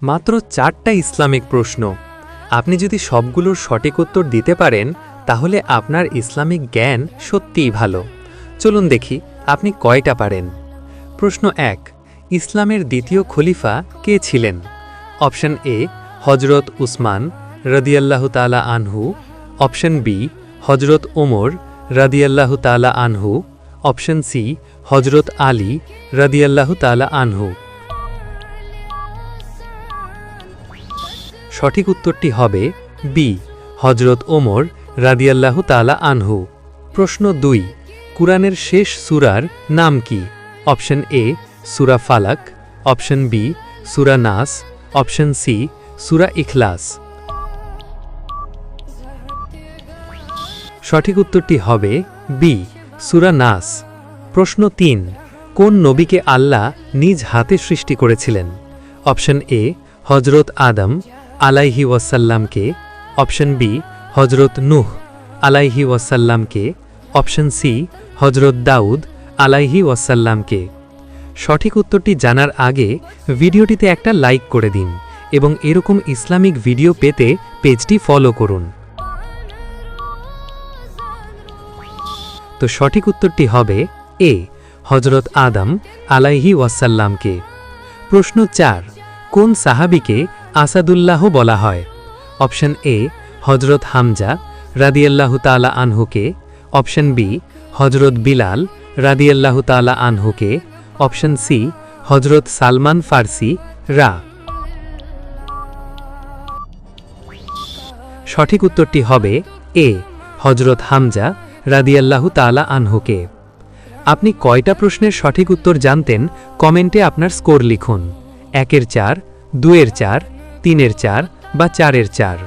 মাত্র 4টা ইসলামিক প্রশ্ন। আপনি যদি সবগুলোর সঠিক উত্তর দিতে পারেন তাহলে আপনার ইসলামিক জ্ঞান সত্যিই ভালো। চলুন দেখি আপনি কয়টা পারেন। প্রশ্ন 1, ইসলামের দ্বিতীয় খলিফা কে ছিলেন? অপশন এ হজরত উসমান রাদিয়াল্লাহু তাআলা আনহু, অপশন বি হজরত ওমর রাদিয়াল্লাহু তাআলা আনহু, অপশন সি হজরত আলী রাদিয়াল্লাহু তাআলা আনহু। সঠিক উত্তরটি হবে বি হজরত ওমর রাদিয়াল্লাহু তাআলা আনহু। প্রশ্ন 2, কুরআনের শেষ সূরার নাম কি? Option A Surah Falaq, option B সূরা নাস, অপশন সি সূরা ইখলাস। সঠিক উত্তরটি হবে বি সূরা নাস। প্রশ্ন 3, কোন নবীকে আল্লাহ নিজ হাতে সৃষ্টি করেছিলেন? অপশন এ হজরত আদম আলাইহি ওয়াসাল্লামকে, অপশন বি হজরত নূহ আলাইহি ওয়াসাল্লামকে, অপশন সি হজরত দাউদ আলাইহি ওয়াসাল্লামকে। সঠিক উত্তরটি জানার আগে ভিডিওটিতে একটা লাইক করে দিন এবং এরকম ইসলামিক ভিডিও পেতে পেজটি ফলো করুন। তো সঠিক উত্তরটি হবে এ হজরত আদম আলাইহি ওয়াসাল্লামকে। প্রশ্ন 4, কোন সাহাবীকে আসাদুল্লাহ বলা হয়? অপশন এ হজরত হামজা রাদিয়াল্লাহু তাআলা আনহুকে, অপশন বি হজরত বিলাল রাদিয়াল্লাহু তাআলা আনহুকে, অপশন সি হজরত সালমান ফার্সি রা। সঠিক উত্তরটি হবে এ হজরত হামজা রাদিয়াল্লাহু তাআলা আনহুকে। আপনি কয়টা প্রশ্নের সঠিক উত্তর জানতেন কমেন্টে আপনার স্কোর লিখুন। 1-এর 4, 2-এর 4, 3-এর 4 বা 4-এর 4।